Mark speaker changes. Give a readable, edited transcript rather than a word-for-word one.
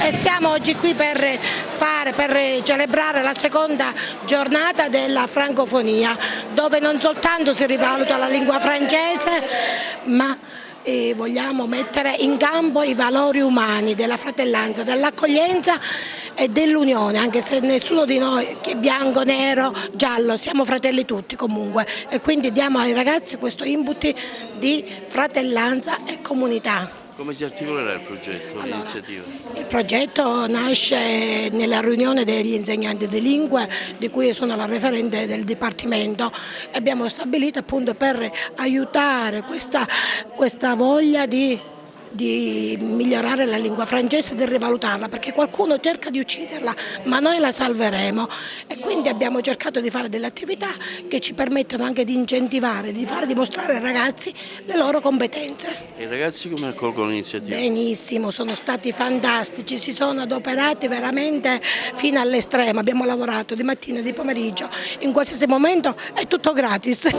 Speaker 1: e siamo oggi qui per celebrare la seconda giornata della francofonia, dove non soltanto si rivaluta la lingua francese, ma vogliamo mettere in campo i valori umani della fratellanza, dell'accoglienza e dell'unione, anche se nessuno di noi che è bianco, nero, giallo, siamo fratelli tutti comunque, e quindi diamo ai ragazzi questo input di fratellanza e comunità.
Speaker 2: Come si articolerà il progetto, l'iniziativa?
Speaker 1: Il progetto nasce nella riunione degli insegnanti di lingue, di cui io sono la referente del Dipartimento, e abbiamo stabilito appunto per aiutare questa voglia di migliorare la lingua francese e di rivalutarla, perché qualcuno cerca di ucciderla, ma noi la salveremo, e quindi abbiamo cercato di fare delle attività che ci permettono anche di incentivare, di far dimostrare ai ragazzi le loro competenze.
Speaker 2: E i ragazzi come accolgono l'iniziativa?
Speaker 1: Benissimo, sono stati fantastici, si sono adoperati veramente fino all'estremo, abbiamo lavorato di mattina e di pomeriggio, in qualsiasi momento è tutto gratis.